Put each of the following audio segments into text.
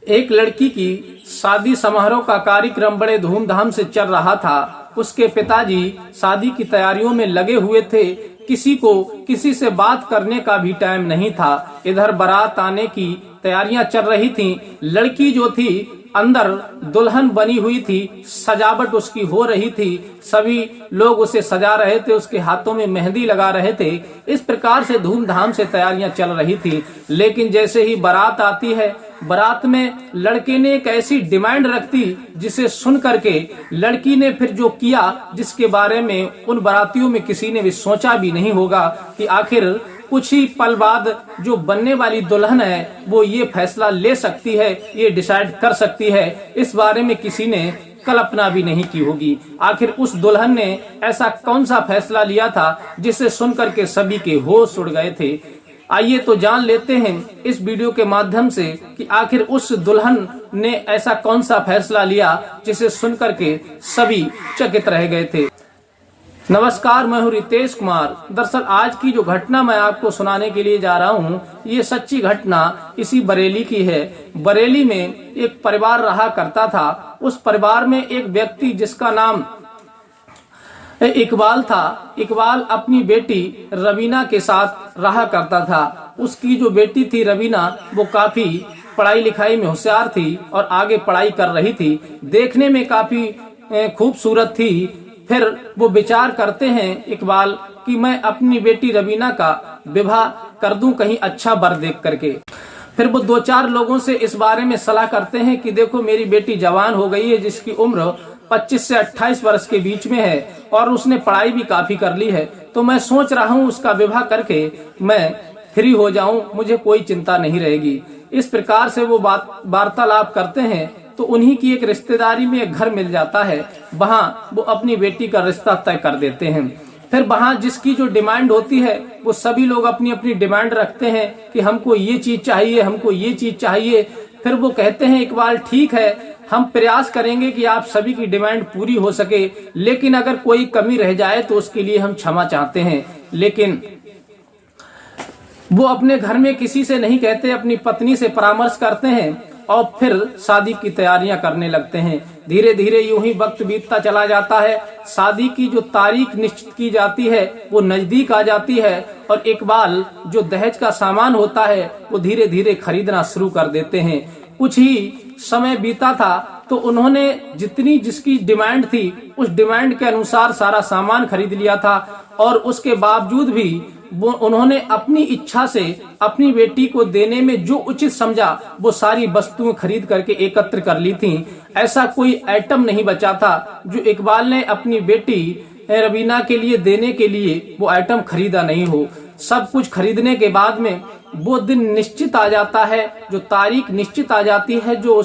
एक लड़की की शादी समारोह का कार्यक्रम बड़े धूमधाम से चल रहा था। उसके पिताजी शादी की तैयारियों में लगे हुए थे। किसी को किसी से बात करने का भी टाइम नहीं था। इधर बारात आने की तैयारियां चल रही थीं। लड़की जो थी अंदर दुल्हन बनी हुई थी, सजावट उसकी हो रही थी, सभी लोग उसे सजा रहे थे, उसके हाथों में मेहंदी लगा रहे थे। इस प्रकार से धूमधाम से तैयारियां चल रही थी। लेकिन जैसे ही बारात आती है, बारात में लड़के ने एक ऐसी डिमांड रख दी जिसे सुन करके लड़की ने फिर जो किया, जिसके बारे में उन बारातियों में किसी ने भी सोचा भी नहीं होगा कि आखिर कुछ ही पल बाद जो बनने वाली दुल्हन है वो ये फैसला ले सकती है, ये डिसाइड कर सकती है। इस बारे में किसी ने कल्पना भी नहीं की होगी। आखिर उस दुल्हन ने ऐसा कौन सा फैसला लिया था जिसे सुनकर के सभी के होश उड़ गए थे। आइए तो जान लेते हैं इस वीडियो के माध्यम से कि आखिर उस दुल्हन ने ऐसा कौन सा फैसला लिया जिसे सुनकर के सभी चकित रह गए थे। नमस्कार, मैं हूं रितेश कुमार। दरअसल आज की जो घटना मैं आपको सुनाने के लिए जा रहा हूं, ये सच्ची घटना इसी बरेली की है। बरेली में एक परिवार रहा करता था। उस परिवार में एक व्यक्ति जिसका नाम इकबाल था। इकबाल अपनी बेटी रवीना के साथ रहा करता था। उसकी जो बेटी थी रवीना, वो काफी पढ़ाई लिखाई में होशियार थी और आगे पढ़ाई कर रही थी। देखने में काफी खूबसूरत थी। फिर वो विचार करते हैं इकबाल कि मैं अपनी बेटी रवीना का विवाह कर दूं कहीं अच्छा वर देख करके। फिर वो 2-4 लोगों से इस बारे में सलाह करते हैं कि देखो मेरी बेटी जवान हो गई है, जिसकी उम्र 25 से 28 वर्ष के बीच में है और उसने पढ़ाई भी काफी कर ली है, तो मैं सोच रहा हूँ उसका विवाह करके मैं फ्री हो जाऊं, मुझे कोई चिंता नहीं रहेगी। इस प्रकार से वो वार्तालाप करते हैं तो उन्हीं की एक रिश्तेदारी में एक घर मिल जाता है। वहां वो अपनी बेटी का रिश्ता तय कर देते हैं। फिर वहां जिसकी जो डिमांड होती है वो सभी लोग अपनी अपनी डिमांड रखते हैं कि हमको ये चीज चाहिए, हमको ये चीज चाहिए। फिर वो कहते हैं इकबाल ठीक है, हम प्रयास करेंगे कि आप सभी की डिमांड पूरी हो सके, लेकिन अगर कोई कमी रह जाए तो उसके लिए हम क्षमा चाहते हैं। लेकिन वो अपने घर में किसी से नहीं कहते, अपनी पत्नी से परामर्श करते हैं और फिर शादी की तैयारियां करने लगते हैं। धीरे धीरे यूं ही वक्त बीतता चला जाता है। शादी की जो तारीख निश्चित की जाती है वो नजदीक आ जाती है और इकबाल जो दहेज का सामान होता है वो धीरे धीरे खरीदना शुरू कर देते हैं। कुछ ही समय बीता था तो उन्होंने जितनी जिसकी डिमांड थी उस डिमांड के अनुसार सारा सामान खरीद लिया था और उसके बावजूद भी वो उन्होंने अपनी इच्छा से अपनी बेटी को देने में जो उचित समझा वो सारी वस्तुएं खरीद करके एकत्र कर ली थी। ऐसा कोई आइटम नहीं बचा था जो इकबाल ने अपनी बेटी रवीना के लिए देने के लिए वो आइटम खरीदा नहीं हो। सब कुछ खरीदने के बाद में वो दिन निश्चित आ जाता है, जो तारीख निश्चित आ जाती है, जो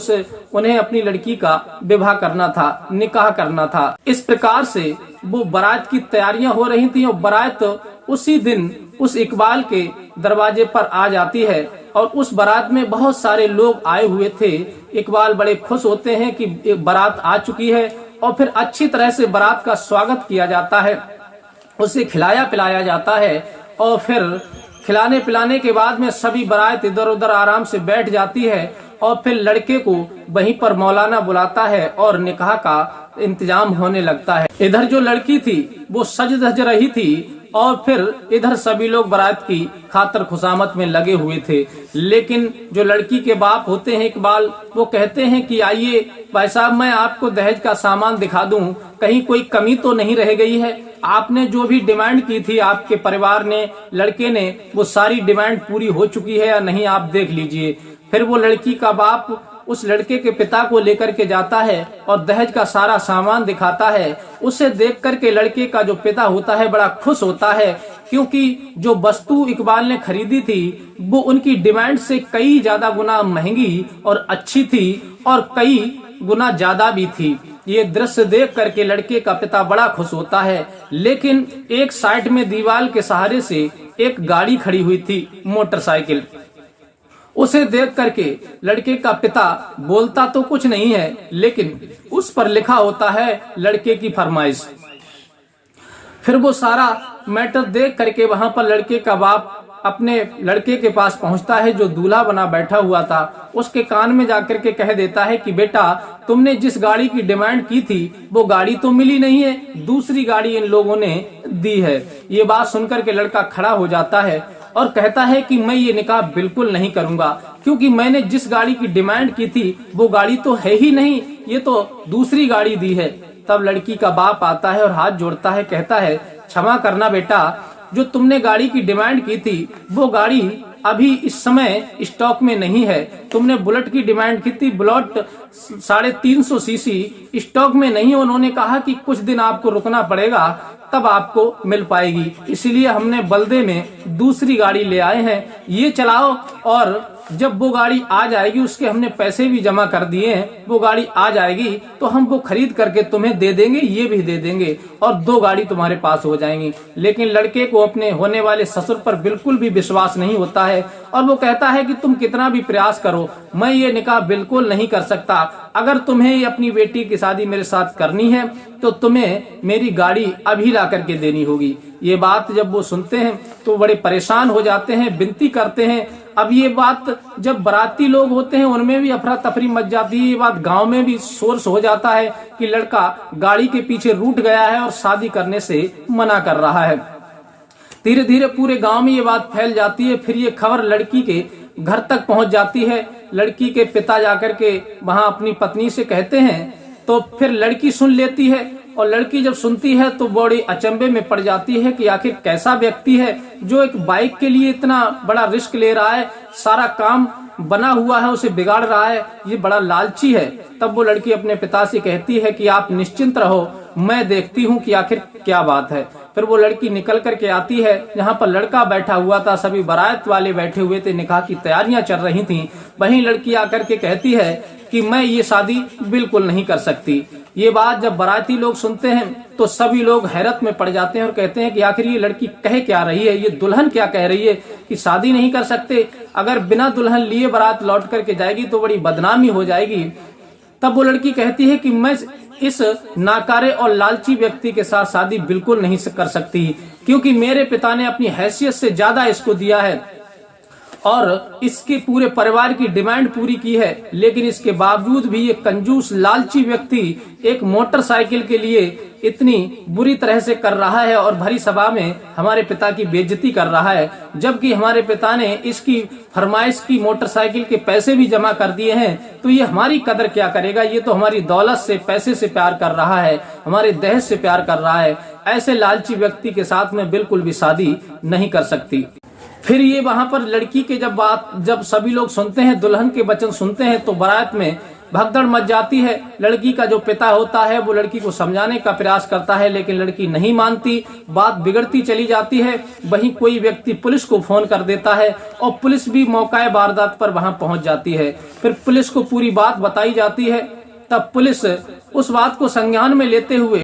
उन्हें अपनी लड़की का विवाह करना था, निकाह करना था। इस प्रकार से वो बारात की तैयारियां हो रही थी और बारात उसी दिन उस इकबाल के दरवाजे पर आ जाती है और उस बारात में बहुत सारे लोग आए हुए थे। इकबाल बड़े खुश होते हैं कि बारात आ चुकी है और फिर अच्छी तरह से बारात का स्वागत किया जाता है, उसे खिलाया पिलाया जाता है और फिर खिलाने पिलाने के बाद में सभी बारात इधर उधर आराम से बैठ जाती है और फिर लड़के को वहीं पर मौलाना बुलाता है और निकाह का इंतजाम होने लगता है। इधर जो लड़की थी वो सज धज रही थी और फिर इधर सभी लोग बारात की खातर खुशामद में लगे हुए थे। लेकिन जो लड़की के बाप होते हैं इकबाल, वो कहते हैं कि आइए भाई साहब, मैं आपको दहेज का सामान दिखा दूं, कहीं कोई कमी तो नहीं रह गई है। आपने जो भी डिमांड की थी आपके परिवार ने, लड़के ने, वो सारी डिमांड पूरी हो चुकी है या नहीं, आप देख लीजिए। फिर वो लड़की का बाप उस लड़के के पिता को लेकर के जाता है और दहेज का सारा सामान दिखाता है। उसे देख करके लड़के का जो पिता होता है बड़ा खुश होता है, क्योंकि जो वस्तु इकबाल ने खरीदी थी वो उनकी डिमांड से कई ज्यादा गुना महंगी और अच्छी थी और कई गुना ज्यादा भी थी। ये दृश्य देख करके लड़के का पिता बड़ा खुश होता है। लेकिन एक साइड में दीवार के सहारे से एक गाड़ी खड़ी हुई थी, मोटरसाइकिल। उसे देख करके लड़के का पिता बोलता तो कुछ नहीं है, लेकिन उस पर लिखा होता है लड़के की फरमाइश। फिर वो सारा मैटर देख करके वहां पर लड़के का बाप अपने लड़के के पास पहुंचता है जो दूल्हा बना बैठा हुआ था। उसके कान में जाकर के कह देता है कि बेटा, तुमने जिस गाड़ी की डिमांड की थी वो गाड़ी तो मिली नहीं है, दूसरी गाड़ी इन लोगों ने दी है। ये बात सुनकर के लड़का खड़ा हो जाता है और कहता है कि मैं ये निकाह बिल्कुल नहीं करूंगा, क्योंकि मैंने जिस गाड़ी की डिमांड की थी वो गाड़ी तो है ही नहीं, ये तो दूसरी गाड़ी दी है। तब लड़की का बाप आता है और हाथ जोड़ता है, कहता है क्षमा करना बेटा, जो तुमने गाड़ी की डिमांड की थी वो गाड़ी अभी इस समय स्टॉक में नहीं है। तुमने बुलेट की डिमांड की थी, बुलेट 350 सीसी स्टॉक में नहीं है। उन्होंने कहा कि कुछ दिन आपको रुकना पड़ेगा तब आपको मिल पाएगी, इसीलिए हमने बल्दे में दूसरी गाड़ी ले आए हैं, ये चलाओ। और जब वो गाड़ी आ जाएगी, उसके हमने पैसे भी जमा कर दिए हैं, वो गाड़ी आ जाएगी तो हम वो खरीद करके तुम्हें दे देंगे, ये भी दे देंगे और 2 गाड़ी तुम्हारे पास हो जाएंगी। लेकिन लड़के को अपने होने वाले ससुर पर बिल्कुल भी विश्वास नहीं होता है और वो कहता है कि तुम कितना भी प्रयास करो, मैं ये निकाह बिल्कुल नहीं कर सकता। अगर तुम्हें अपनी बेटी की शादी मेरे साथ करनी है तो तुम्हें मेरी गाड़ी अभी ला करके देनी होगी। ये बात जब वो सुनते हैं तो बड़े परेशान हो जाते हैं, विनती करते हैं। अब ये बात जब बाराती लोग होते हैं उनमें भी अफरा तफरी मच जाती है। ये बात गांव में भी सोर्स हो जाता है कि लड़का गाड़ी के पीछे रूठ गया है और शादी करने से मना कर रहा है। धीरे धीरे पूरे गांव में ये बात फैल जाती है। फिर ये खबर लड़की के घर तक पहुंच जाती है। लड़की के पिता जाकर के वहां अपनी पत्नी से कहते हैं, तो फिर लड़की सुन लेती है और लड़की जब सुनती है तो बड़ी अचंभे में पड़ जाती है कि आखिर कैसा व्यक्ति है जो एक बाइक के लिए इतना बड़ा रिस्क ले रहा है, सारा काम बना हुआ है उसे बिगाड़ रहा है, ये बड़ा लालची है। तब वो लड़की अपने पिता से कहती है कि आप निश्चिंत रहो, मैं देखती हूँ कि आखिर क्या बात है। फिर वो लड़की निकल करके आती है जहाँ पर लड़का बैठा हुआ था, सभी बारात वाले बैठे हुए थे, निकाह की तैयारियां चल रही थी। वहीं लड़की आकर के कहती है कि मैं ये शादी बिल्कुल नहीं कर सकती। ये बात जब बाराती लोग सुनते हैं तो सभी लोग हैरत में पड़ जाते हैं और कहते हैं कि आखिर ये लड़की कह क्या रही है, ये दुल्हन क्या कह रही है कि शादी नहीं कर सकते, अगर बिना दुल्हन लिए बारात लौट करके जाएगी तो बड़ी बदनामी हो जाएगी। तब वो लड़की कहती है कि मैं इस नाकारे और लालची व्यक्ति के साथ शादी बिल्कुल नहीं कर सकती, क्योंकि मेरे पिता ने अपनी हैसियत से ज्यादा इसको दिया है और इसके पूरे परिवार की डिमांड पूरी की है, लेकिन इसके बावजूद भी ये कंजूस लालची व्यक्ति एक मोटरसाइकिल के लिए इतनी बुरी तरह से कर रहा है और भरी सभा में हमारे पिता की बेइज्जती कर रहा है, जबकि हमारे पिता ने इसकी फरमाइश की मोटरसाइकिल के पैसे भी जमा कर दिए हैं। तो ये हमारी कदर क्या करेगा, ये तो हमारी दौलत से, पैसे से प्यार कर रहा है, हमारे दहेज से प्यार कर रहा है। ऐसे लालची व्यक्ति के साथ में बिल्कुल भी शादी नहीं कर सकती। फिर ये वहां पर लड़की के जब सभी लोग सुनते हैं, दुल्हन के वचन सुनते हैं, तो बारात में भगदड़ मच जाती है। लड़की का जो पिता होता है वो लड़की को समझाने का प्रयास करता है, लेकिन लड़की नहीं मानती, बात बिगड़ती चली जाती है। वहीं कोई व्यक्ति पुलिस को फोन कर देता है और पुलिस भी मौका वारदात पर वहां पहुंच जाती है। फिर पुलिस को पूरी बात बताई जाती है। तब पुलिस उस बात को संज्ञान में लेते हुए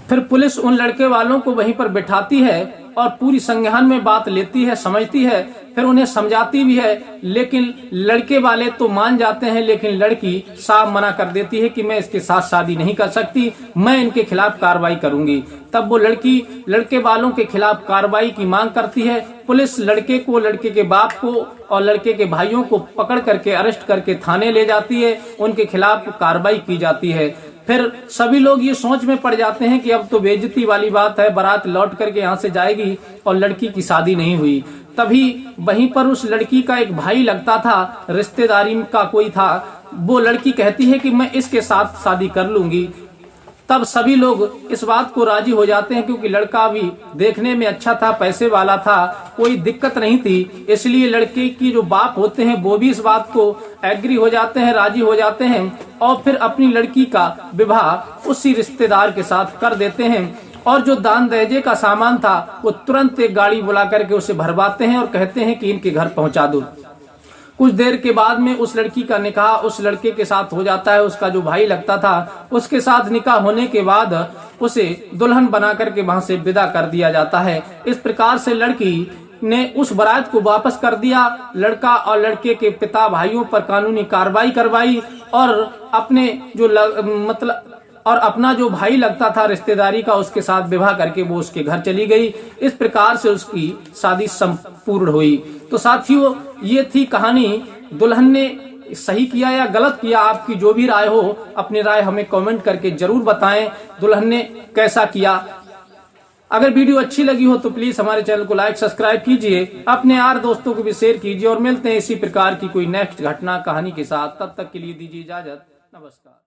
फिर पुलिस उन लड़के वालों को वहीं पर बिठाती है और पूरी संज्ञान में बात लेती है, समझती है, फिर उन्हें समझाती भी है। लेकिन लड़के वाले तो मान जाते हैं, लेकिन लड़की साफ मना कर देती है कि मैं इसके साथ शादी नहीं कर सकती, मैं इनके खिलाफ कार्रवाई करूंगी। तब वो लड़की लड़के वालों के खिलाफ कार्रवाई की मांग करती है। पुलिस लड़के को, लड़के के बाप को और लड़के के भाइयों को पकड़ करके अरेस्ट करके थाने ले जाती है, उनके खिलाफ कार्रवाई की जाती है। फिर सभी लोग ये सोच में पड़ जाते हैं कि अब तो बेइज्जती वाली बात है, बारात लौट करके यहाँ से जाएगी और लड़की की शादी नहीं हुई। तभी वहीं पर उस लड़की का एक भाई लगता था, रिश्तेदारी का कोई था, वो लड़की कहती है कि मैं इसके साथ शादी कर लूंगी। तब सभी लोग इस बात को राजी हो जाते हैं, क्योंकि लड़का भी देखने में अच्छा था, पैसे वाला था, कोई दिक्कत नहीं थी। इसलिए लड़के की जो बाप होते हैं वो भी इस बात को एग्री हो जाते हैं, राजी हो जाते हैं और फिर अपनी लड़की का विवाह उसी रिश्तेदार के साथ कर देते हैं। और जो दान दहेजे का सामान था वो तुरंत एक गाड़ी बुला करके उसे भरवाते हैं और कहते हैं कि इनके घर पहुंचा दो। कुछ देर के बाद में उस लड़की का निकाह उस लड़के के साथ हो जाता है, उसका जो भाई लगता था उसके साथ निकाह होने के बाद उसे दुल्हन बना करके वहां से विदा कर दिया जाता है। इस प्रकार से लड़की ने उस बारात को वापस कर दिया। लड़का और लड़के के पिता भाइयों पर कानूनी कार्रवाई करवाई और अपने जो मतलब और अपना जो भाई लगता था रिश्तेदारी का, उसके साथ विवाह करके वो उसके घर चली गई। इस प्रकार से उसकी शादी संपूर्ण हुई। तो साथियों, ये थी कहानी। दुल्हन ने सही किया या गलत किया, आपकी जो भी राय हो अपनी राय हमें कमेंट करके जरूर बताएं। दुल्हन ने कैसा किया। अगर वीडियो अच्छी लगी हो तो प्लीज हमारे चैनल को लाइक सब्सक्राइब कीजिए, अपने यार दोस्तों को भी शेयर कीजिए और मिलते हैं इसी प्रकार की कोई नेक्स्ट घटना कहानी के साथ। तब तक के लिए दीजिए इजाजत। नमस्कार।